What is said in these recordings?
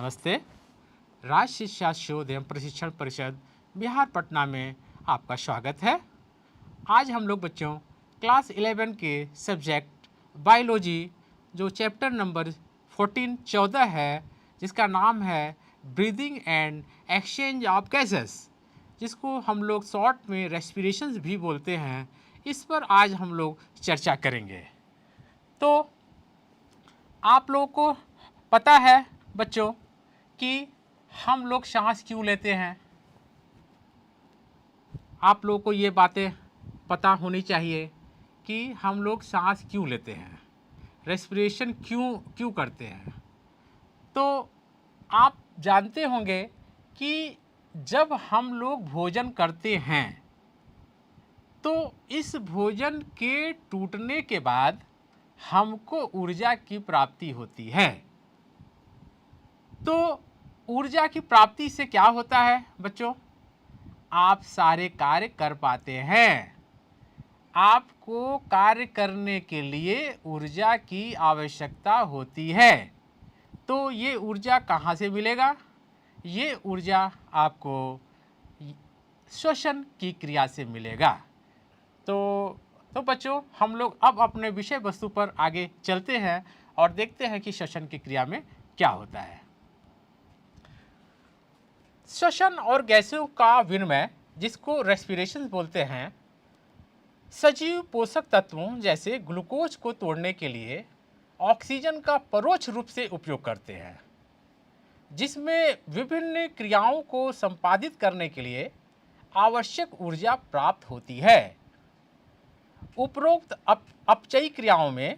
नमस्ते। राज्य शिक्षा शोध एवं प्रशिक्षण परिषद बिहार पटना में आपका स्वागत है। आज हम लोग बच्चों क्लास 11 के सब्जेक्ट बायोलॉजी जो चैप्टर नंबर 14 है, जिसका नाम है breathing and exchange of gases, जिसको हम लोग शॉर्ट में रेस्पिरेशंस भी बोलते हैं, इस पर आज हम लोग चर्चा करेंगे। तो आप लोगों को पता है बच्चों कि हम लोग सांस क्यों लेते हैं। आप लोगों को ये बातें पता होनी चाहिए कि हम लोग सांस क्यों लेते हैं, रेस्पिरेशन क्यों करते हैं। तो आप जानते होंगे कि जब हम लोग भोजन करते हैं तो इस भोजन के टूटने के बाद हमको ऊर्जा की प्राप्ति होती है। तो ऊर्जा की प्राप्ति से क्या होता है बच्चों, आप सारे कार्य कर पाते हैं। आपको कार्य करने के लिए ऊर्जा की आवश्यकता होती है। तो ये ऊर्जा कहाँ से मिलेगा? ये ऊर्जा आपको श्वसन की क्रिया से मिलेगा। तो बच्चों हम लोग अब अपने विषय वस्तु पर आगे चलते हैं और देखते हैं कि श्वसन की क्रिया में क्या होता है। श्वसन और गैसों का विनिमय, जिसको रेस्पिरेशन बोलते हैं, सजीव पोषक तत्वों जैसे ग्लूकोज को तोड़ने के लिए ऑक्सीजन का परोक्ष रूप से उपयोग करते हैं, जिसमें विभिन्न क्रियाओं को संपादित करने के लिए आवश्यक ऊर्जा प्राप्त होती है। उपरोक्त अपचयी क्रियाओं में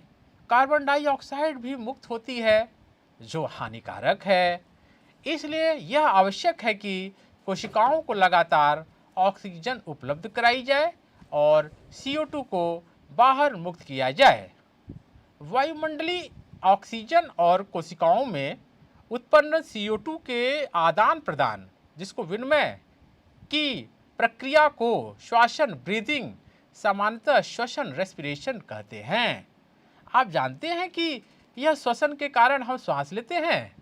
कार्बन डाइऑक्साइड भी मुक्त होती है, जो हानिकारक है। इसलिए यह आवश्यक है कि कोशिकाओं को लगातार ऑक्सीजन उपलब्ध कराई जाए और CO2 को बाहर मुक्त किया जाए। वायुमंडलीय ऑक्सीजन और कोशिकाओं में उत्पन्न CO2 के आदान प्रदान, जिसको विनिमय की प्रक्रिया को श्वसन ब्रीदिंग, सामान्यतः श्वसन रेस्पिरेशन कहते हैं। आप जानते हैं कि यह श्वसन के कारण हम श्वास लेते हैं।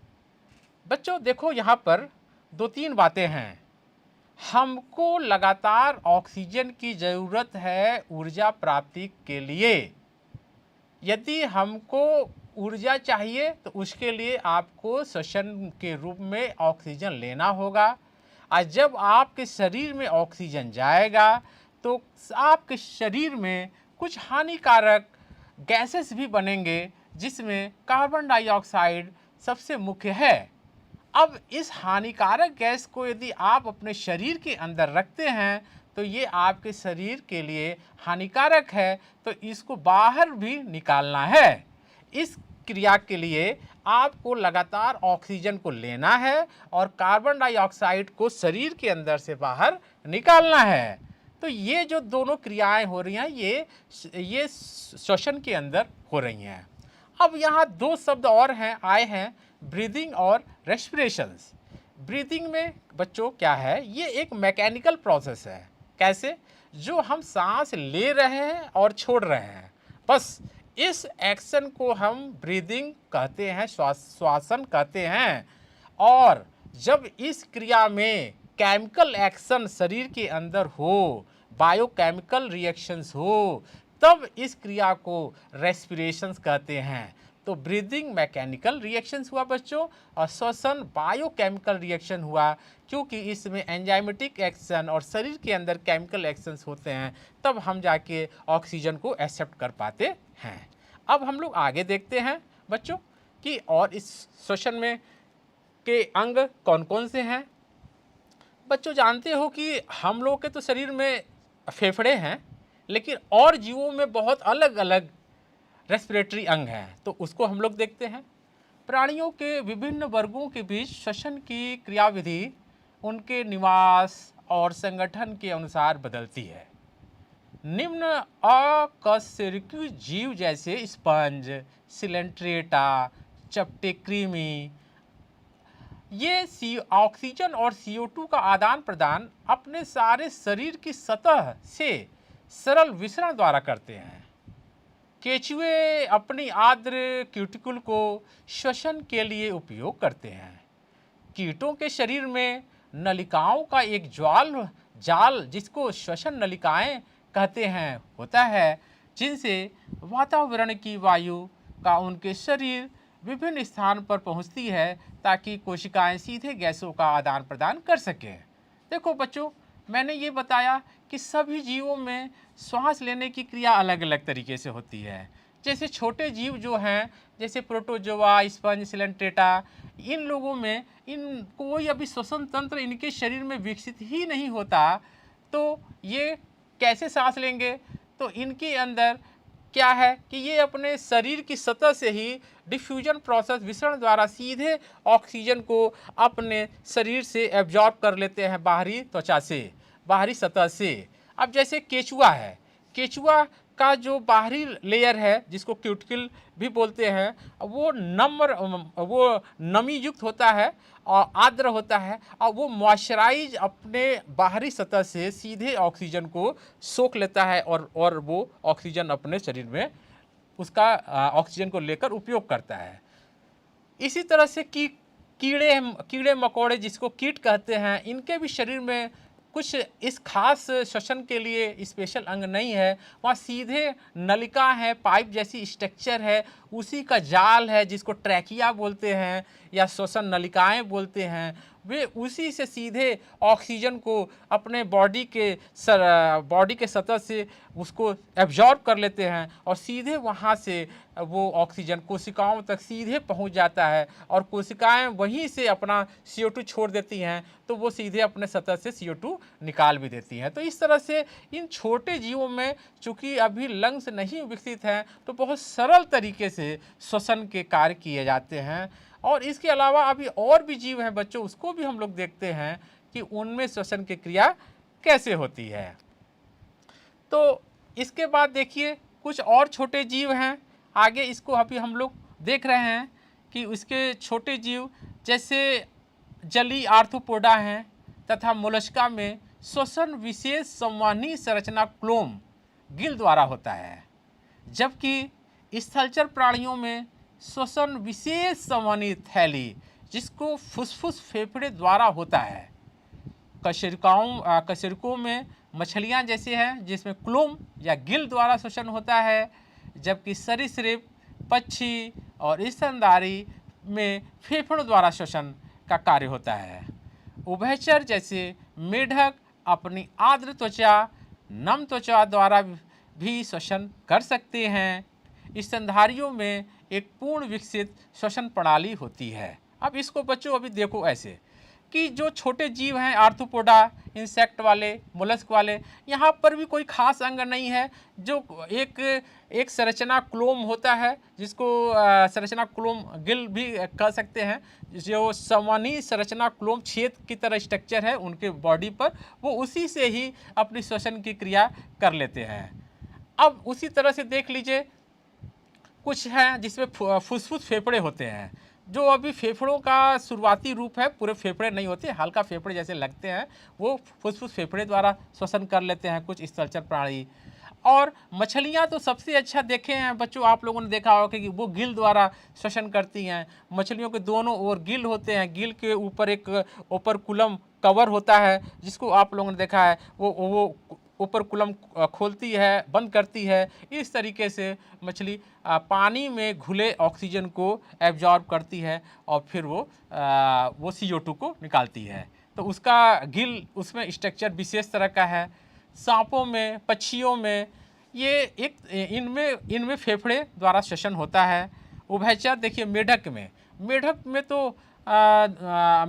बच्चों देखो, यहाँ पर दो तीन बातें हैं। हमको लगातार ऑक्सीजन की ज़रूरत है ऊर्जा प्राप्ति के लिए। यदि हमको ऊर्जा चाहिए तो उसके लिए आपको श्वसन के रूप में ऑक्सीजन लेना होगा। और जब आपके शरीर में ऑक्सीजन जाएगा तो आपके शरीर में कुछ हानिकारक गैसेस भी बनेंगे, जिसमें कार्बन डाइऑक्साइड सबसे मुख्य है। अब इस हानिकारक गैस को यदि आप अपने शरीर के अंदर रखते हैं तो ये आपके शरीर के लिए हानिकारक है, तो इसको बाहर भी निकालना है। इस क्रिया के लिए आपको लगातार ऑक्सीजन को लेना है और कार्बन डाइऑक्साइड को शरीर के अंदर से बाहर निकालना है। तो ये जो दोनों क्रियाएं हो रही हैं, ये श्वसन के अंदर हो रही हैं। अब यहाँ दो शब्द और आए हैं, ब्रीदिंग और रेस्पिरेशंस। ब्रीदिंग में बच्चों क्या है, ये एक मैकेनिकल प्रोसेस है। कैसे? जो हम सांस ले रहे हैं और छोड़ रहे हैं, बस इस एक्शन को हम ब्रीदिंग कहते हैं, श्वासन कहते हैं। और जब इस क्रिया में केमिकल एक्शन शरीर के अंदर हो, बायोकेमिकल रिएक्शंस हो, तब इस क्रिया को रेस्पिरेशंस कहते हैं। तो ब्रीदिंग मैकेनिकल रिएक्शंस हुआ बच्चों, और श्वसन बायोकेमिकल रिएक्शन हुआ, क्योंकि इसमें एंजाइमेटिक एक्शन और शरीर के अंदर केमिकल एक्शंस होते हैं, तब हम जाके ऑक्सीजन को एक्सेप्ट कर पाते हैं। अब हम लोग आगे देखते हैं बच्चों कि और इस श्वसन में के अंग कौन कौन से हैं। बच्चों जानते हो कि हम लोग के तो शरीर में फेफड़े हैं, लेकिन और जीवों में बहुत अलग अलग रेस्पिरेटरी अंग हैं, तो उसको हम लोग देखते हैं। प्राणियों के विभिन्न वर्गों के बीच श्वसन की क्रियाविधि उनके निवास और संगठन के अनुसार बदलती है। निम्न अकशेरुकी जीव जैसे स्पंज, सिलेंट्रेटा, चपटे कृमि, ये ऑक्सीजन और CO2 का आदान प्रदान अपने सारे शरीर की सतह से सरल विसरण द्वारा करते हैं। केंचुए अपनी आर्द्र क्यूटिकल को श्वसन के लिए उपयोग करते हैं। कीटों के शरीर में नलिकाओं का एक जाल जिसको श्वसन नलिकाएं कहते हैं होता है, जिनसे वातावरण की वायु का उनके शरीर विभिन्न स्थान पर पहुंचती है ताकि कोशिकाएं सीधे गैसों का आदान प्रदान कर सकें। देखो बच्चों, मैंने ये बताया कि सभी जीवों में श्वास लेने की क्रिया अलग अलग तरीके से होती है। जैसे छोटे जीव जो हैं, जैसे प्रोटोजोआ, स्पंज, सिलेंट्रेटा, इन लोगों में कोई अभी श्वसन तंत्र इनके शरीर में विकसित ही नहीं होता, तो ये कैसे सांस लेंगे? तो इनके अंदर क्या है कि ये अपने शरीर की सतह से ही डिफ्यूजन प्रोसेस, विसरण द्वारा सीधे ऑक्सीजन को अपने शरीर से एब्जॉर्ब कर लेते हैं बाहरी त्वचा से, बाहरी सतह से। अब जैसे केचुआ है, केचुआ का जो बाहरी लेयर है जिसको क्यूटिकल भी बोलते हैं, वो नमी युक्त होता है और आर्द्र होता है, और वो मॉइस्चराइज अपने बाहरी सतह से सीधे ऑक्सीजन को सोख लेता है और वो ऑक्सीजन अपने शरीर में उसका ऑक्सीजन को लेकर उपयोग करता है। इसी तरह से कीड़े मकोड़े जिसको कीट कहते हैं, इनके भी शरीर में कुछ इस खास श्वसन के लिए स्पेशल अंग नहीं है, वहाँ सीधे नलिका है, पाइप जैसी स्ट्रक्चर है, उसी का जाल है जिसको ट्रैकिया बोलते हैं या श्वसन नलिकाएं बोलते हैं। वे उसी से सीधे ऑक्सीजन को अपने बॉडी के सतह से उसको एब्जॉर्ब कर लेते हैं और सीधे वहाँ से वो ऑक्सीजन कोशिकाओं तक सीधे पहुँच जाता है, और कोशिकाएं वहीं से अपना CO2 छोड़ देती हैं, तो वो सीधे अपने सतह से CO2 निकाल भी देती हैं। तो इस तरह से इन छोटे जीवों में चूँकि अभी लंग्स नहीं विकसित हैं, तो बहुत सरल तरीके से श्वसन के कार्य किए जाते हैं। और इसके अलावा अभी और भी जीव हैं बच्चों, उसको भी हम लोग देखते हैं कि उनमें श्वसन की क्रिया कैसे होती है। तो इसके बाद देखिए कुछ और छोटे जीव हैं, आगे इसको अभी हम लोग देख रहे हैं कि उसके छोटे जीव जैसे जलीय आर्थ्रोपोडा हैं तथा मोलस्का में श्वसन विशेष संवहनी संरचना क्लोम गिल द्वारा होता है, जबकि स्थलचर प्राणियों में श्वसन विशेष संवहनी थैली जिसको फुसफुस फेफड़े द्वारा होता है। कशेरुकों में मछलियां जैसे हैं जिसमें क्लोम या गिल द्वारा श्वसन होता है, जबकि सरीसृप, पक्षी और स्तनधारी में फेफड़ों द्वारा श्वसन का कार्य होता है। उभयचर जैसे मेढक अपनी आर्द्र त्वचा, नम त्वचा द्वारा भी श्वसन कर सकते हैं। स्तनधारियों में एक पूर्ण विकसित श्वसन प्रणाली होती है। अब इसको बच्चों अभी देखो ऐसे कि जो छोटे जीव हैं आर्थ्रोपोडा, इंसेक्ट वाले, मोलस्क वाले, यहाँ पर भी कोई खास अंग नहीं है। जो एक संरचना क्लोम होता है जिसको संरचना क्लोम गिल भी कह सकते हैं, जो संवहनी संरचना क्लोम छेद की तरह स्ट्रक्चर है उनके बॉडी पर, वो उसी से ही अपनी श्वसन की क्रिया कर लेते हैं। अब उसी तरह से देख लीजिए कुछ हैं जिसमें फुसफुस फेफड़े होते हैं, जो अभी फेफड़ों का शुरुआती रूप है, पूरे फेफड़े नहीं होते, हल्का फेफड़े जैसे लगते हैं, वो फुसफुस फेफड़े द्वारा श्वसन कर लेते हैं कुछ स्थलचर प्राणी। और मछलियाँ तो सबसे अच्छा देखे हैं बच्चों, आप लोगों ने देखा होगा कि वो गिल द्वारा श्वसन करती हैं। मछलियों के दोनों ओर गिल होते हैं, गिल के ऊपर एक ओपरकुलम कवर होता है जिसको आप लोगों ने देखा है, वो ओपरकुलम खोलती है, बंद करती है। इस तरीके से मछली पानी में घुले ऑक्सीजन को एब्जॉर्ब करती है और फिर वो CO2 को निकालती है। तो उसका गिल उसमें स्ट्रक्चर विशेष तरह का है। सांपों में, पक्षियों में ये इनमें फेफड़े द्वारा श्वसन होता है। उभयचर देखिए मेढक में तो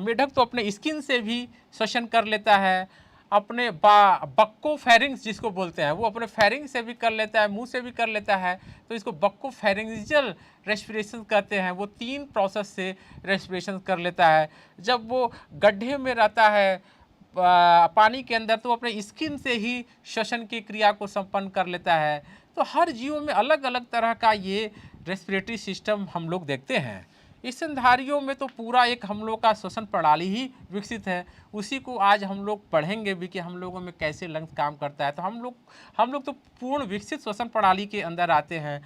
मेढक तो अपने स्किन से भी श्वसन कर लेता है, अपने बक्को फेरिंग्स जिसको बोलते हैं वो अपने फेरिंग से भी कर लेता है, मुंह से भी कर लेता है, तो इसको बक्को फेरिंजियल रेस्पिरेशन कहते हैं। वो 3 प्रोसेस से रेस्पिरेशन कर लेता है। जब वो गड्ढे में रहता है पानी के अंदर, तो अपने स्किन से ही श्वसन की क्रिया को संपन्न कर लेता है। तो हर जीव में अलग अलग तरह का ये रेस्पिरेटरी सिस्टम हम लोग देखते हैं। स्तनधारियों में तो पूरा एक हम लोग का श्वसन प्रणाली ही विकसित है, उसी को आज हम लोग पढ़ेंगे भी कि हम लोगों में कैसे लंग्स काम करता है। तो हम लोग तो पूर्ण विकसित श्वसन प्रणाली के अंदर आते हैं।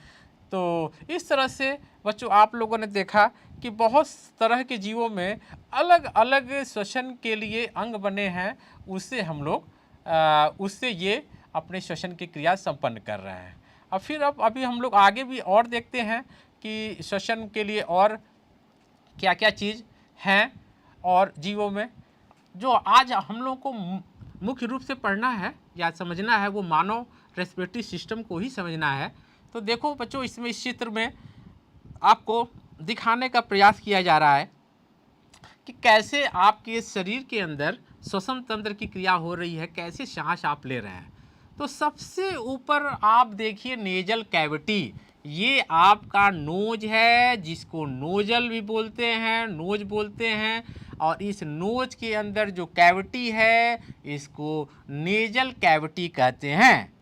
तो इस तरह से बच्चों आप लोगों ने देखा कि बहुत तरह के जीवों में अलग अलग श्वसन के लिए अंग बने हैं, उससे हम लोग उससे ये अपने श्वसन की क्रिया संपन्न कर रहे हैं। अब फिर अभी हम लोग आगे भी और देखते हैं कि श्वसन के लिए और क्या क्या चीज़ हैं और जीवों में। जो आज हम लोग को मुख्य रूप से पढ़ना है या समझना है वो मानव रेस्पिरेटरी सिस्टम को ही समझना है। तो देखो बच्चों, इसमें इस चित्र में आपको दिखाने का प्रयास किया जा रहा है कि कैसे आपके शरीर के अंदर श्वसन तंत्र की क्रिया हो रही है, कैसे सांस आप ले रहे हैं। तो सबसे ऊपर आप देखिए नेजल कैविटी, ये आपका नोज है जिसको नोजल भी बोलते हैं, नोज बोलते हैं। और इस नोज के अंदर जो कैविटी है इसको नेजल कैविटी कहते हैं,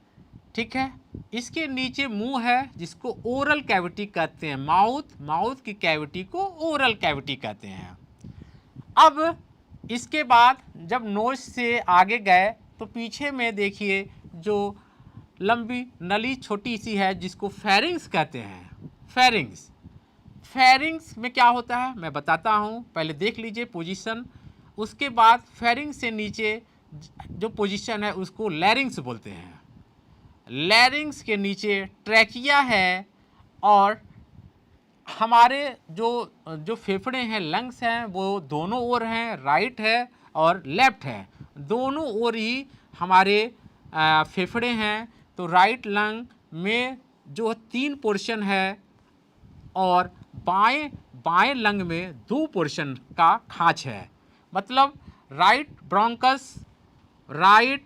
ठीक है। इसके नीचे मुंह है जिसको ओरल कैविटी कहते हैं, माउथ की कैविटी को ओरल कैविटी कहते हैं। अब इसके बाद जब नोज से आगे गए तो पीछे में देखिए जो लंबी नली छोटी सी है जिसको फेरिंग्स कहते हैं। फेरिंग्स में क्या होता है मैं बताता हूँ, पहले देख लीजिए पोजीशन। उसके बाद फेरिंग्स से नीचे जो पोजीशन है उसको लैरिंग्स बोलते हैं। लैरिंग्स के नीचे ट्रैकिया है और हमारे जो फेफड़े हैं, लंग्स हैं, वो दोनों ओर हैं, राइट है और लेफ्ट है, दोनों ओर ही हमारे फेफड़े हैं। तो राइट लंग में जो 3 पोर्शन है और बाएं लंग में 2 पोर्शन का खाँच है। मतलब राइट ब्रोंकस, राइट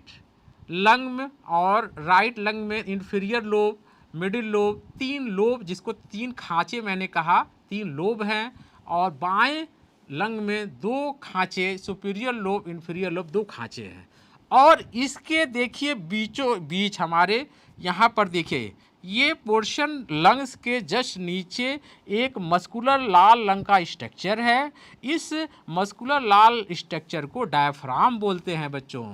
लंग में और राइट लंग में inferior lobe, middle lobe, 3 lobe, जिसको 3 खाँचे मैंने कहा, 3 लोब हैं। और बाएं लंग में 2 खाँचे, सुपीरियर लोब, इंफीरियर लोब, 2 खाँचे हैं। और इसके देखिए बीचों बीच हमारे यहाँ पर देखिए ये पोर्शन लंग्स के जस्ट नीचे एक मस्कुलर लाल रंग का स्ट्रक्चर है। इस मस्कुलर लाल स्ट्रक्चर को डायफ्राम बोलते हैं बच्चों।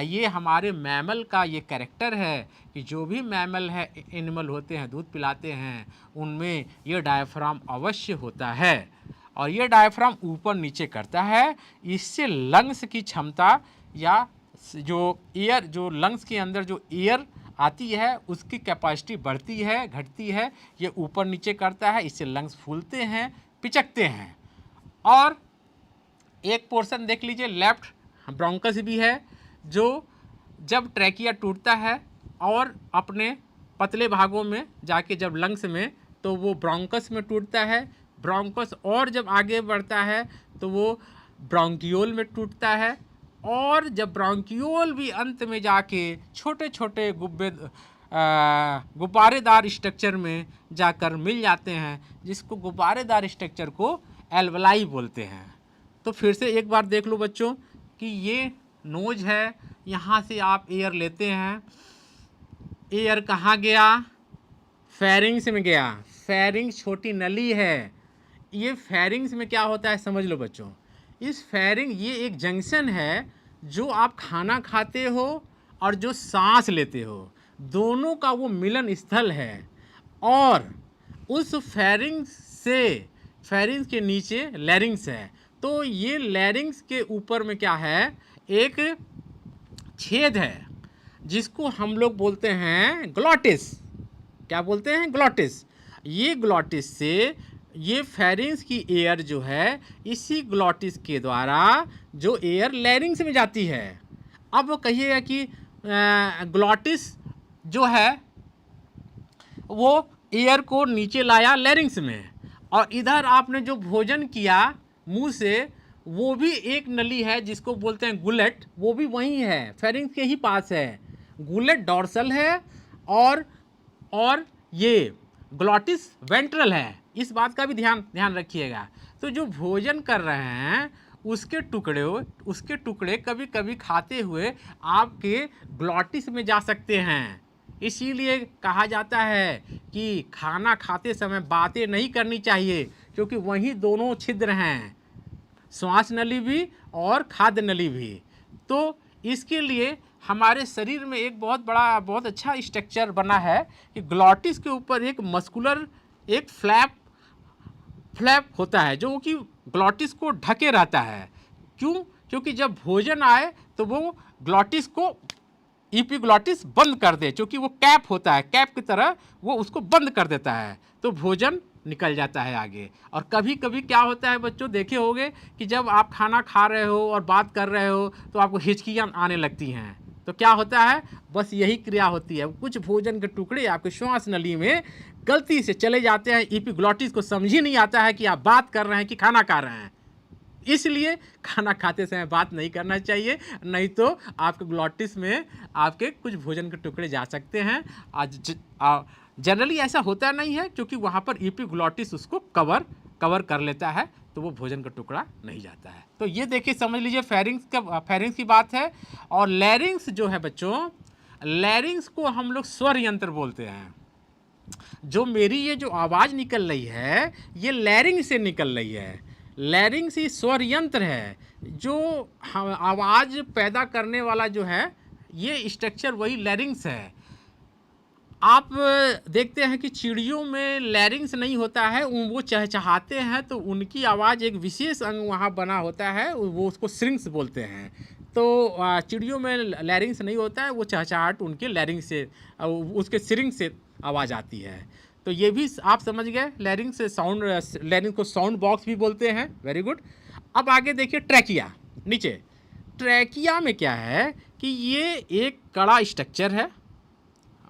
ये हमारे मैमल का ये कैरेक्टर है कि जो भी मैमल है, एनिमल होते हैं, दूध पिलाते हैं, उनमें ये डायफ्राम अवश्य होता है। और ये डायफ्राम ऊपर नीचे करता है। इससे लंग्स की क्षमता या जो एयर, जो लंग्स के अंदर जो एयर आती है उसकी कैपेसिटी बढ़ती है, घटती है। ये ऊपर नीचे करता है, इससे लंग्स फूलते हैं, पिचकते हैं। और एक पोर्शन देख लीजिए लेफ्ट ब्रोंकस भी है, जो जब ट्रैकिया टूटता है और अपने पतले भागों में जाके जब लंग्स में, तो वो ब्रोंकस में टूटता है। ब्रोंकस और जब आगे बढ़ता है तो वो ब्रोंकियोल में टूटता है। और जब ब्रोंकियोल भी अंत में जाके छोटे छोटे गुब्बारेदार स्ट्रक्चर में जाकर मिल जाते हैं, जिसको गुब्बारेदार स्ट्रक्चर को एल्वलाई बोलते हैं। तो फिर से एक बार देख लो बच्चों कि ये नोज है, यहाँ से आप एयर लेते हैं, एयर कहाँ गया, फेरिंग्स में गया। फेरिंग्स छोटी नली है। ये फेरिंग्स में क्या होता है समझ लो बच्चों। इस फेरिंग ये एक जंक्शन है, जो आप खाना खाते हो और जो सांस लेते हो, दोनों का वो मिलन स्थल है। और उस फेरिंग्स से, फेरिंग्स के नीचे लैरिंग्स है। तो ये लैरिंग्स के ऊपर में क्या है, एक छेद है जिसको हम लोग बोलते हैं ग्लॉटिस। क्या बोलते हैं? ग्लॉटिस। ये ग्लॉटिस से ये फेरिंग्स की एयर जो है, इसी ग्लॉटिस के द्वारा जो एयर लैरिंग्स में जाती है। अब कहिएगा कि ग्लॉटिस जो है वो एयर को नीचे लाया लैरिंग्स में, और इधर आपने जो भोजन किया मुंह से, वो भी एक नली है जिसको बोलते हैं गुलेट, वो भी वहीं है, फेरिंग्स के ही पास है। गुलेट डॉर्सल है और ये ग्लॉटिस वेंट्रल है। इस बात का भी ध्यान रखिएगा। तो जो भोजन कर रहे हैं उसके टुकड़े कभी कभी खाते हुए आपके ग्लॉटिस में जा सकते हैं। इसीलिए कहा जाता है कि खाना खाते समय बातें नहीं करनी चाहिए, क्योंकि वहीं दोनों छिद्र हैं, श्वास नली भी और खाद्य नली भी। तो इसके लिए हमारे शरीर में एक बहुत अच्छा स्ट्रक्चर बना है कि ग्लॉटिस के ऊपर एक मस्कुलर एक फ्लैप होता है जो कि ग्लॉटिस को ढके रहता है। क्यों? क्योंकि जब भोजन आए तो वो ग्लॉटिस को इपिग्लॉटिस बंद कर दे, क्योंकि वो कैप होता है, कैप की तरह वो उसको बंद कर देता है, तो भोजन निकल जाता है आगे। और कभी कभी क्या होता है बच्चों, देखे होंगे कि जब आप खाना खा रहे हो और बात कर रहे हो तो आपको हिचकियाँ आने लगती हैं, तो क्या होता है, बस यही क्रिया होती है। कुछ भोजन के टुकड़े आपके श्वास नली में गलती से चले जाते हैं, इपिग्लॉटिस को समझ ही नहीं आता है कि आप बात कर रहे हैं कि खाना खा रहे हैं। इसलिए खाना खाते समय बात नहीं करना चाहिए, नहीं तो आपके ग्लॉटिस में आपके कुछ भोजन के टुकड़े जा सकते हैं। आज जनरली ऐसा होता नहीं है, क्योंकि वहाँ पर इपिग्लॉटिस उसको कवर कर लेता है, तो वो भोजन का टुकड़ा नहीं जाता है। तो ये देखिए, समझ लीजिए फेरिंग्स की बात है। और लैरिंग्स जो है बच्चों, लैरिंग्स को हम लोग स्वर यंत्र बोलते हैं। जो मेरी ये जो आवाज़ निकल रही है ये लैरिंग से निकल रही है। लैरिंग्स ही स्वर यंत्र है, जो आवाज़ पैदा करने वाला जो है ये स्ट्रक्चर वही लैरिंग्स है। आप देखते हैं कि चिड़ियों में लैरिंग्स नहीं होता है, वो चहचहाते हैं तो उनकी आवाज़ एक विशेष अंग वहाँ बना होता है, वो उसको सिरिंग्स बोलते हैं। तो चिड़ियों में लैरिंग्स नहीं होता है, वो चहचहाट उनके लैरिंग से उसके सिरिंग से आवाज़ आती है। तो ये भी आप समझ गए, लैरिंग से साउंड, लैरिंग को साउंड बॉक्स भी बोलते हैं। Very good. अब आगे देखिए ट्रैकिया। नीचे ट्रैकिया में क्या है कि ये एक कड़ा स्ट्रक्चर है,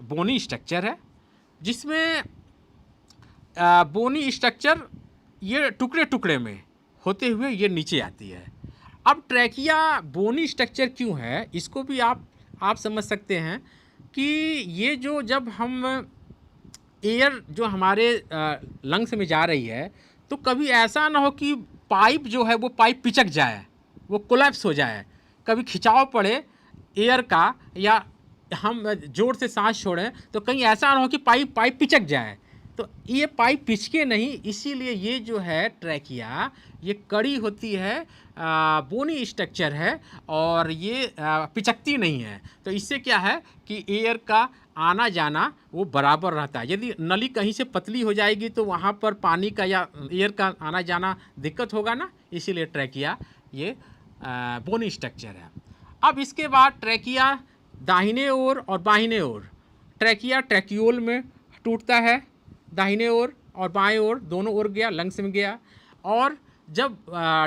बोनी स्ट्रक्चर है, जिसमें बोनी स्ट्रक्चर ये टुकड़े टुकड़े में होते हुए ये नीचे आती है। अब ट्रैकिया बोनी स्ट्रक्चर क्यों है, इसको भी आप समझ सकते हैं कि ये जो जब हम एयर जो हमारे लंग्स में जा रही है, तो कभी ऐसा ना हो कि पाइप जो है वो पाइप पिचक जाए, वो कोलैप्स हो जाए, कभी खिंचाव पड़े एयर का, या हम जोर से सांस छोड़ें तो कहीं ऐसा ना हो कि पाइप पिचक जाए। तो ये पाइप पिचके नहीं, इसीलिए ये जो है ट्रैकिया ये कड़ी होती है, बोनी स्ट्रक्चर है, और ये पिचकती नहीं है। तो इससे क्या है कि एयर का आना जाना वो बराबर रहता है। यदि नली कहीं से पतली हो जाएगी तो वहाँ पर पानी का या एयर का आना जाना दिक्कत होगा ना, इसीलिए ट्रैकिया ये बोनी स्ट्रक्चर है। अब इसके बाद ट्रैकिया दाहिने ओर और बाहिने ओर, ट्रैकिया ट्रैक्यूल में टूटता है, दाहिने ओर और बाएं ओर दोनों ओर गया, लंग्स में गया। और जब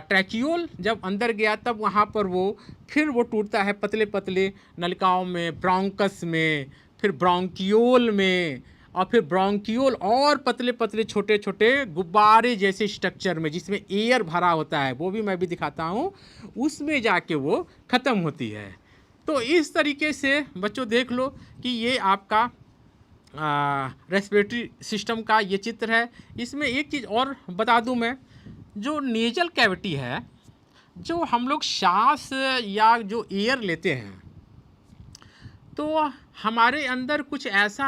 ट्रैक्यूल जब अंदर गया तब वहाँ पर वो फिर वो टूटता है पतले पतले नलिकाओं में, ब्रोंकस में, फिर ब्रोंकियोल में, और फिर ब्रोंकियोल और पतले पतले छोटे छोटे गुब्बारे जैसे स्ट्रक्चर में, जिसमें एयर भरा होता है, वो भी मैं भी दिखाता हूँ, उसमें जाके वो ख़त्म होती है। तो इस तरीके से बच्चों देख लो कि ये आपका रेस्पिरेटरी सिस्टम का ये चित्र है। इसमें एक चीज़ और बता दूं मैं, जो नेजल कैविटी है, जो हम लोग सांस या जो एयर लेते हैं, तो हमारे अंदर कुछ ऐसा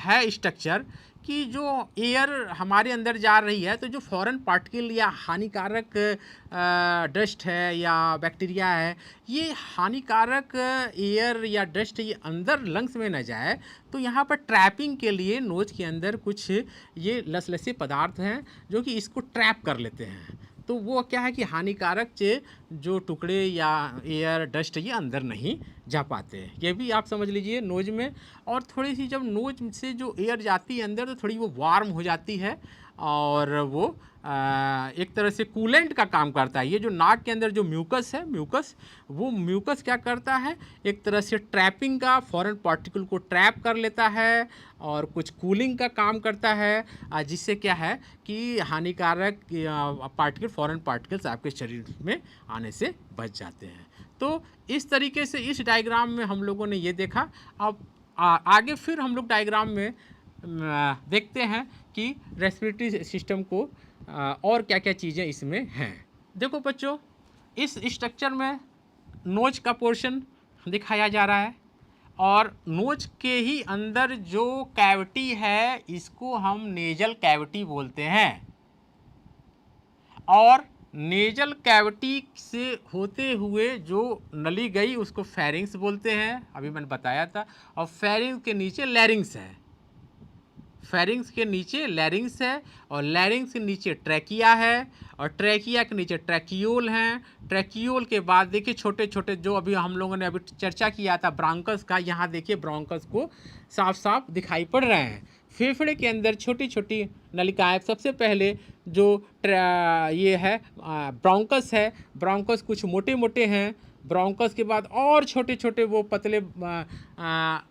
है स्ट्रक्चर कि जो एयर हमारे अंदर जा रही है, तो जो फॉरेन पार्टिकल या हानिकारक डस्ट है या बैक्टीरिया है, ये हानिकारक एयर या डस्ट ये अंदर लंग्स में न जाए, तो यहाँ पर ट्रैपिंग के लिए नोज के अंदर कुछ ये लसलसे पदार्थ हैं जो कि इसको ट्रैप कर लेते हैं। तो वो क्या है कि हानिकारक जो टुकड़े या एयर डस्ट ये अंदर नहीं जा पाते। ये भी आप समझ लीजिए नोज में। और थोड़ी सी जब नोज से जो एयर जाती है अंदर, तो थोड़ी वो वार्म हो जाती है, और वो एक तरह से कूलेंट का काम करता है। ये जो नाक के अंदर जो म्यूकस है, वो म्यूकस क्या करता है, एक तरह से ट्रैपिंग का, फॉरेन पार्टिकल को ट्रैप कर लेता है, और कुछ कूलिंग का काम करता है, जिससे क्या है कि हानिकारक पार्टिकल, फॉरेन पार्टिकल्स आपके शरीर में आने से बच जाते हैं। तो इस तरीके से इस डायग्राम में हम लोगों ने ये देखा। अब आगे फिर हम लोग डायग्राम में देखते हैं कि रेस्पिरेटरी सिस्टम को और क्या क्या चीज़ें इसमें हैं। देखो बच्चों, इस स्ट्रक्चर में नोज का पोर्शन दिखाया जा रहा है, और नोज के ही अंदर जो कैविटी है इसको हम नेजल कैविटी बोलते हैं। और नेजल कैविटी से होते हुए जो नली गई उसको फेरिंग्स बोलते हैं, अभी मैंने बताया था। और फेरिंग्स के नीचे लैरिंग्स है, फेरिंग्स के नीचे लैरिंग्स है, और लैरिंग्स के नीचे ट्रैकिया है, और ट्रैकिया के नीचे ट्रैकियोल हैं। ट्रैकियोल के बाद देखिए छोटे छोटे जो अभी हम लोगों ने अभी चर्चा किया था ब्रोंकस का, यहाँ देखिए ब्रोंकस को साफ साफ दिखाई पड़ रहे हैं। फेफड़े के अंदर छोटी छोटी नलिकाएं, सबसे पहले जो ये है ब्रोंकस है, ब्रोंकस कुछ मोटे मोटे हैं। ब्रोंकस के बाद और छोटे छोटे वो पतले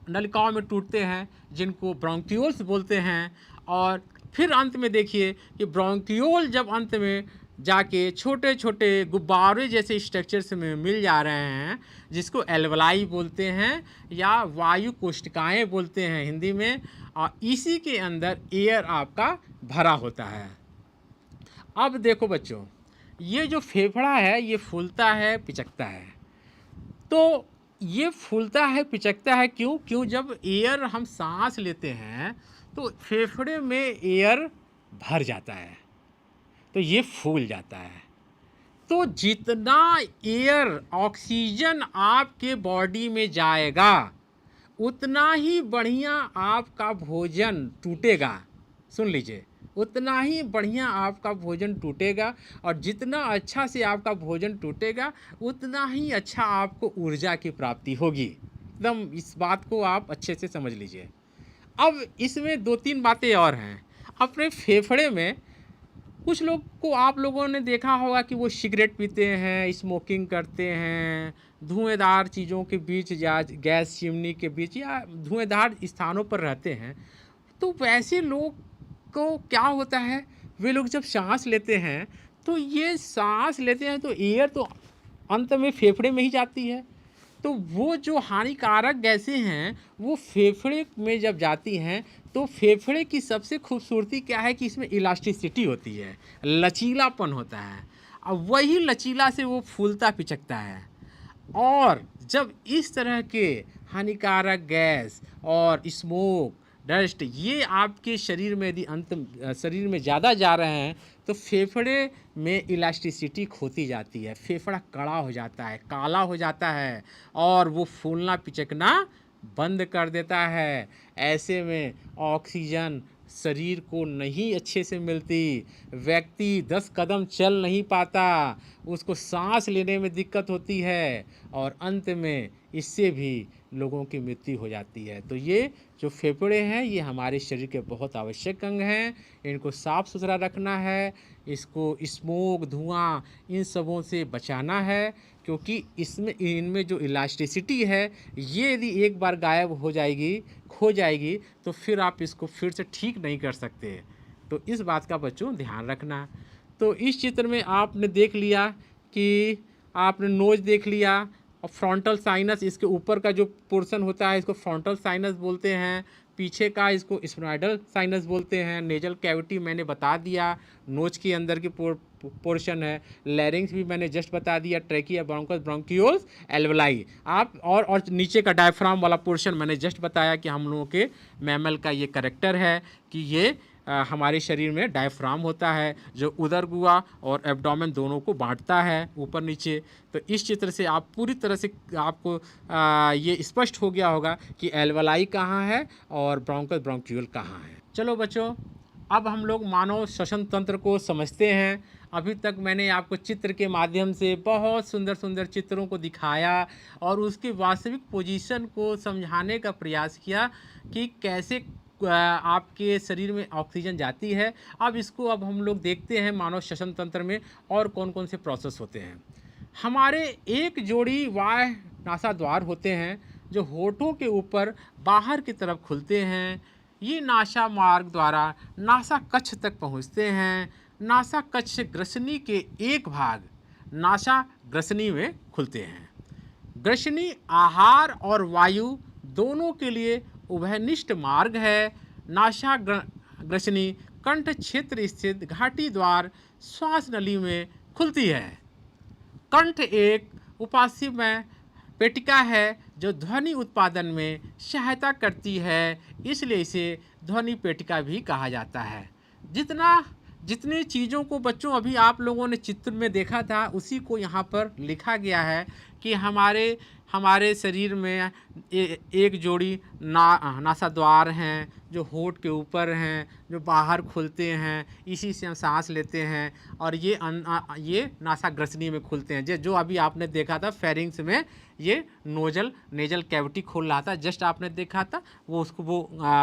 नलिकाओं में टूटते हैं जिनको ब्रोंक्यूल्स बोलते हैं। और फिर अंत में देखिए कि ब्रोंक्यूल जब अंत में जाके छोटे छोटे गुब्बारे जैसे स्ट्रक्चर्स में मिल जा रहे हैं, जिसको एल्वलाई बोलते हैं या वायु कोशिकाएं बोलते हैं हिंदी में, और इसी के अंदर एयर आपका भरा होता है। अब देखो बच्चों, ये जो फेफड़ा है ये फूलता है पिचकता है। तो ये फूलता है पिचकता है क्यों? क्यों जब एयर हम सांस लेते हैं तो फेफड़े में एयर भर जाता है, तो ये फूल जाता है। तो जितना एयर ऑक्सीजन आपके बॉडी में जाएगा उतना ही बढ़िया आपका भोजन टूटेगा। सुन लीजिए, उतना ही बढ़िया आपका भोजन टूटेगा, और जितना अच्छा से आपका भोजन टूटेगा उतना ही अच्छा आपको ऊर्जा की प्राप्ति होगी। एकदम इस बात को आप अच्छे से समझ लीजिए। अब इसमें दो तीन बातें और हैं। अपने फेफड़े में कुछ लोग को आप लोगों ने देखा होगा कि वो सिगरेट पीते हैं, स्मोकिंग करते हैं, धुएंदार चीज़ों के बीच या गैस चिमनी के बीच या धुएंदार स्थानों पर रहते हैं। तो वैसे लोग को क्या होता है, वे लोग जब सांस लेते हैं तो ये सांस लेते हैं तो एयर तो अंत में फेफड़े में ही जाती है। तो वो जो हानिकारक गैसें हैं वो फेफड़े में जब जाती हैं तो फेफड़े की सबसे खूबसूरती क्या है कि इसमें इलास्टिसिटी होती है, लचीलापन होता है, और वही लचीला से वो फूलता पिचकता है। और जब इस तरह के हानिकारक गैस और स्मोक डस्ट ये आपके शरीर में यदि शरीर में ज़्यादा जा रहे हैं तो फेफड़े में इलास्टिसिटी खोती जाती है, फेफड़ा कड़ा हो जाता है, काला हो जाता है, और वो फूलना पिचकना बंद कर देता है। ऐसे में ऑक्सीजन शरीर को नहीं अच्छे से मिलती, व्यक्ति 10 कदम चल नहीं पाता, उसको सांस लेने में दिक्कत होती है, और अंत में इससे भी लोगों की मृत्यु हो जाती है। तो ये जो फेफड़े हैं ये हमारे शरीर के बहुत आवश्यक अंग हैं, इनको साफ़ सुथरा रखना है, इसको स्मोक धुआं इन सबों से बचाना है, क्योंकि इसमें इनमें जो इलास्टिसिटी है ये यदि एक बार गायब हो जाएगी, खो जाएगी, तो फिर आप इसको फिर से ठीक नहीं कर सकते। तो इस बात का बच्चों ध्यान रखना। तो इस चित्र में आपने देख लिया कि आपने नोज देख लिया, और फ्रंटल साइनस, इसके ऊपर का जो पोर्शन होता है इसको फ्रंटल साइनस बोलते हैं, पीछे का इसको स्फेनोइडल साइनस बोलते हैं। नेजल कैविटी मैंने बता दिया, नोज के अंदर की पोर्शन है। लैरिंग्स भी मैंने जस्ट बता दिया, ट्रैकिया, ब्रोंकस, ब्रोंक्यूल्स, एल्वलाई। आप और नीचे का डायफ्राम वाला पोर्शन मैंने जस्ट बताया कि हम लोगों के मैमल का ये करैक्टर है कि ये हमारे शरीर में डायफ्राम होता है जो उदर गुहा और एब्डोमेन दोनों को बांटता है ऊपर नीचे। तो इस चित्र से आप पूरी तरह से आपको ये स्पष्ट हो गया होगा कि एल्वलाई कहाँ है और ब्रोंकस ब्रोंक्यूल कहाँ है। चलो बच्चों, अब हम लोग मानव श्वसन तंत्र को समझते हैं। अभी तक मैंने आपको चित्र के माध्यम से बहुत सुंदर सुंदर चित्रों को दिखाया और उसकी वास्तविक पोजीशन को समझाने का प्रयास किया कि कैसे आपके शरीर में ऑक्सीजन जाती है। अब हम लोग देखते हैं मानव श्वसन तंत्र में और कौन कौन से प्रोसेस होते हैं। हमारे एक जोड़ी वाह नासा द्वार होते हैं जो होठों के ऊपर बाहर की तरफ खुलते हैं। ये नासा मार्ग द्वारा नासा कक्ष तक पहुंचते हैं। नासा कक्ष से ग्रसनी के एक भाग नासा ग्रसनी में खुलते हैं। ग्रसनी आहार और वायु दोनों के लिए उभयनिष्ठ मार्ग है। नासा ग्रसनी कंठ क्षेत्र स्थित घाटी द्वार श्वास नली में खुलती है। कंठ एक उपास्थि पेटिका है जो ध्वनि उत्पादन में सहायता करती है, इसलिए इसे ध्वनि पेटिका भी कहा जाता है। जितना जितनी चीज़ों को बच्चों अभी आप लोगों ने चित्र में देखा था उसी को यहाँ पर लिखा गया है कि हमारे हमारे शरीर में एक जोड़ी नासाद्वार हैं जो होठ के ऊपर हैं, जो बाहर खुलते हैं, इसी से हम सांस लेते हैं, और ये नासाग्रसनी में खुलते हैं। जो अभी आपने देखा था फेरिंग्स में ये नेजल कैविटी खुल रहा था, जस्ट आपने देखा था वो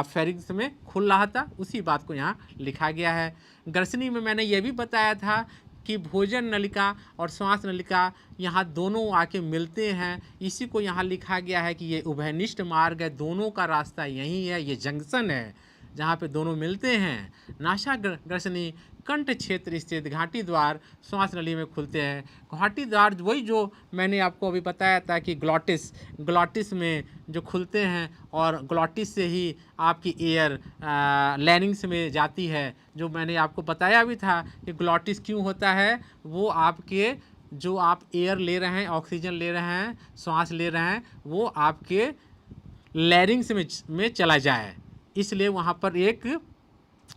फेरिंग्स में खुल रहा था, उसी बात को यहाँ लिखा गया है। ग्रसनी में मैंने ये भी बताया था कि भोजन नलिका और श्वास नलिका यहाँ दोनों आके मिलते हैं, इसी को यहाँ लिखा गया है कि ये उभयनिष्ठ मार्ग है, दोनों का रास्ता यही है, ये जंक्शन है जहाँ पे दोनों मिलते हैं। नासाग्रसनी कंठ क्षेत्र स्थित घाटी द्वार श्वास नली में खुलते हैं। घाटी द्वार वही जो मैंने आपको अभी बताया था कि ग्लॉटिस में जो खुलते हैं, और ग्लॉटिस से ही आपकी एयर लैरिंग्स में जाती है। जो मैंने आपको बताया भी था कि ग्लॉटिस क्यों होता है, वो आपके जो आप एयर ले रहे हैं, ऑक्सीजन ले रहे हैं, श्वास ले रहे हैं, वो आपके लैरिंग्स में चला जाए, इसलिए वहाँ पर एक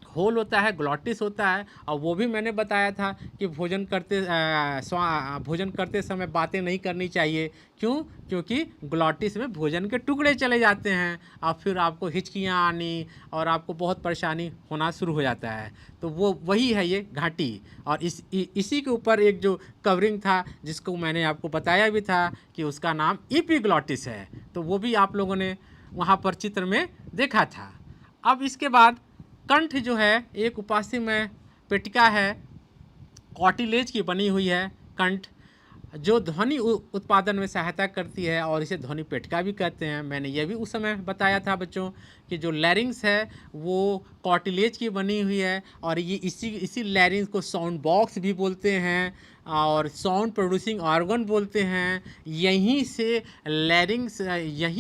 होल होता है, ग्लॉटिस होता है। और वो भी मैंने बताया था कि भोजन करते समय बातें नहीं करनी चाहिए। क्यों? क्योंकि ग्लॉटिस में भोजन के टुकड़े चले जाते हैं और फिर आपको हिचकियाँ आनी और आपको बहुत परेशानी होना शुरू हो जाता है। तो वो वही है ये घाटी, और इसी के ऊपर एक जो कवरिंग था जिसको मैंने आपको बताया भी था कि उसका नाम एपिग्लॉटिस है। तो वो भी आप लोगों ने वहाँ पर चित्र में देखा था। अब इसके बाद कंठ जो है एक उपास्थीमय पेटिका है, कार्टिलेज की बनी हुई है। कंठ जो ध्वनि उत्पादन में सहायता करती है और इसे ध्वनि पेटिका भी कहते हैं। मैंने ये भी उस समय बताया था बच्चों कि जो लैरिंग्स है वो कार्टिलेज की बनी हुई है, और ये इसी लैरिंग्स को साउंड बॉक्स भी बोलते हैं और साउंड प्रोड्यूसिंग ऑर्गन बोलते हैं। यहीं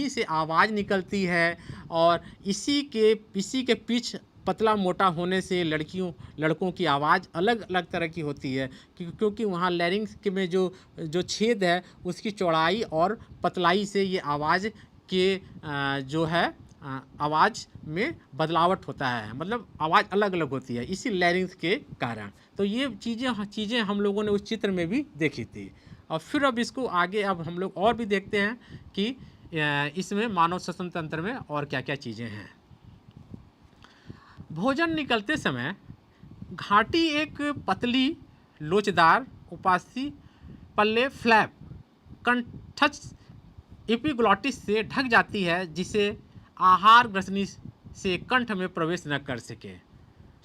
से आवाज़ निकलती है, और इसी के पिच पतला मोटा होने से लड़कों की आवाज़ अलग अलग तरह की होती है, क्योंकि वहाँ लैरिंग्स में जो छेद है उसकी चौड़ाई और पतलाई से ये आवाज़ के जो है आवाज़ में बदलावट होता है, मतलब आवाज़ अलग अलग होती है इसी लैरिंग्स के कारण। तो ये चीज़ें हम लोगों ने उस चित्र में भी देखी थी। और फिर अब इसको आगे अब हम लोग और भी देखते हैं कि इसमें मानव श्वसन तंत्र में और क्या क्या चीज़ें हैं। भोजन निकलते समय घाटी एक पतली लोचदार उपास्थि पल्ले फ्लैप कंठस्थ एपिग्लॉटिस से ढक जाती है, जिसे आहार ग्रसनी से कंठ में प्रवेश न कर सके।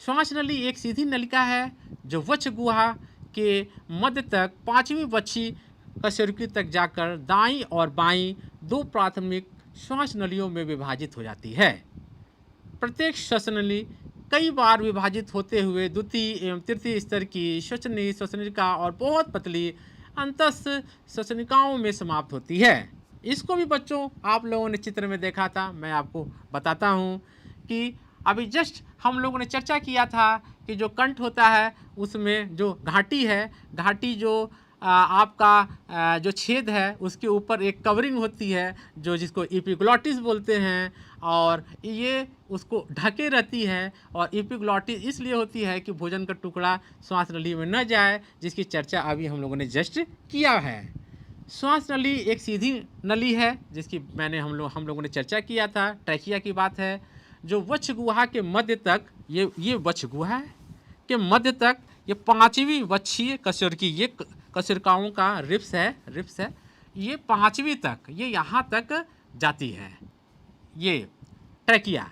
श्वास नली एक सीधी नलिका है जो वक्ष गुहा के मध्य तक पांचवी वक्षी कशेरुकी तक जाकर दाईं और बाईं दो प्राथमिक श्वास नलियों में विभाजित हो जाती है। प्रत्येक श्वसनली कई बार विभाजित होते हुए द्वितीय एवं तृतीय स्तर की श्वसनिका और बहुत पतली अंतस्थ श्वसनिकाओं में समाप्त होती है। इसको भी बच्चों आप लोगों ने चित्र में देखा था। मैं आपको बताता हूँ कि अभी जस्ट हम लोगों ने चर्चा किया था कि जो कंठ होता है उसमें जो घाटी है, घाटी जो आपका जो छेद है उसके ऊपर एक कवरिंग होती है जो जिसको एपिग्लॉटिस बोलते हैं, और ये उसको ढके रहती है। और एपिग्लॉटिस इसलिए होती है कि भोजन का टुकड़ा श्वास नली में न जाए, जिसकी चर्चा अभी हम लोगों ने जस्ट किया है। श्वास नली एक सीधी नली है जिसकी हम लोगों ने चर्चा किया था। ट्रैकिया की बात है जो वक्ष गुहा के मध्य तक ये वक्ष गुहा के मध्य तक ये पांचवी वक्षीय कशेरुकी, ये कशेरुकाओं का रिप्स है, ये पांचवी तक ये यहाँ तक जाती है ये ट्रैकिया,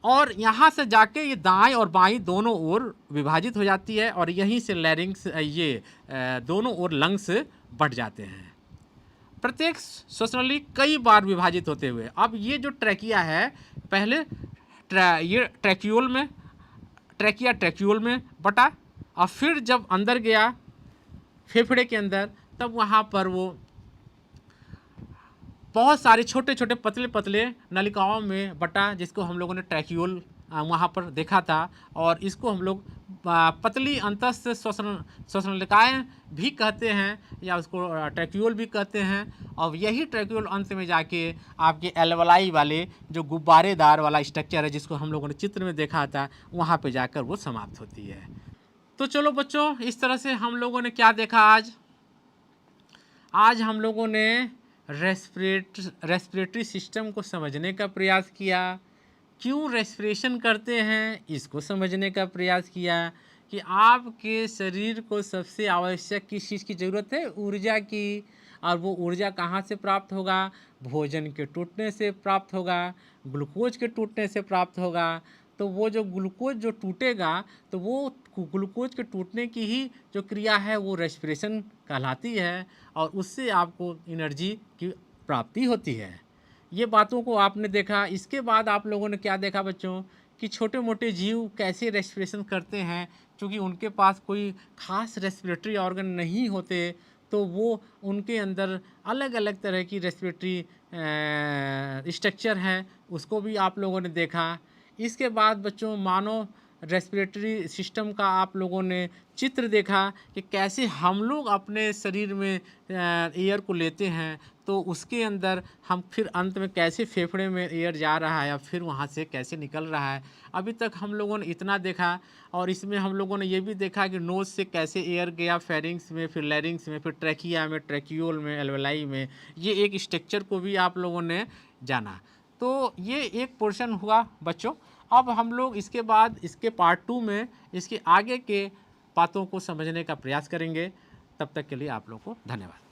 और यहाँ से जाके ये दाएं और बाएं दोनों ओर विभाजित हो जाती है, और यहीं से लैरिंग्स ये दोनों ओर लंग्स बढ़ जाते हैं। प्रत्येक श्वसनली कई बार विभाजित होते हुए, अब ये जो ट्रैकिया है पहले ये ट्रैकियोल में बटा, और फिर जब अंदर गया फेफड़े के अंदर तब वहाँ पर वो बहुत सारे छोटे छोटे पतले पतले नलिकाओं में बटा, जिसको हम लोगों ने ट्रैकियोल वहाँ पर देखा था। और इसको हम लोग पतली अंतस्थ श्वसनलिकाएँ भी कहते हैं, या उसको ट्रैकियोल भी कहते हैं। और यही ट्रैकियोल अंत में जाके आपके एल्वलाई वाले जो गुब्बारेदार वाला स्ट्रक्चर है जिसको हम लोगों ने चित्र में देखा था, वहाँ पे जाकर वो समाप्त होती है। तो चलो बच्चों, इस तरह से हम लोगों ने क्या देखा आज हम लोगों ने रेस्पिरेटरी सिस्टम को समझने का प्रयास किया, क्यों रेस्पिरेशन करते हैं इसको समझने का प्रयास किया, कि आपके शरीर को सबसे आवश्यक किस चीज़ की ज़रूरत है, ऊर्जा की, और वो ऊर्जा कहाँ से प्राप्त होगा, भोजन के टूटने से प्राप्त होगा, ग्लूकोज के टूटने से प्राप्त होगा। तो वो जो ग्लूकोज जो टूटेगा, तो वो ग्लूकोज के टूटने की ही जो क्रिया है वो रेस्पिरेशन कहलाती है, और उससे आपको एनर्जी की प्राप्ति होती है। ये बातों को आपने देखा। इसके बाद आप लोगों ने क्या देखा बच्चों, कि छोटे मोटे जीव कैसे रेस्पिरेशन करते हैं, क्योंकि उनके पास कोई खास रेस्पिरेटरी ऑर्गन नहीं होते, तो वो उनके अंदर अलग अलग तरह की रेस्पिरेटरी स्ट्रक्चर हैं, उसको भी आप लोगों ने देखा। इसके बाद बच्चों मानव रेस्पिरेटरी सिस्टम का आप लोगों ने चित्र देखा, कि कैसे हम लोग अपने शरीर में एयर को लेते हैं, तो उसके अंदर हम फिर अंत में कैसे फेफड़े में एयर जा रहा है, या फिर वहाँ से कैसे निकल रहा है। अभी तक हम लोगों ने इतना देखा, और इसमें हम लोगों ने ये भी देखा कि नोज़ से कैसे एयर गया फेरिंग्स में, फिर लैरिंग्स में, फिर ट्रैकिया में, ट्रैक्यूल में, एल्वेलाई में। ये एक स्ट्रक्चर को भी आप लोगों ने जाना। तो ये एक पोर्शन हुआ बच्चों। अब हम लोग इसके बाद इसके पार्ट 2 में इसके आगे के बातों को समझने का प्रयास करेंगे। तब तक के लिए आप लोग को धन्यवाद।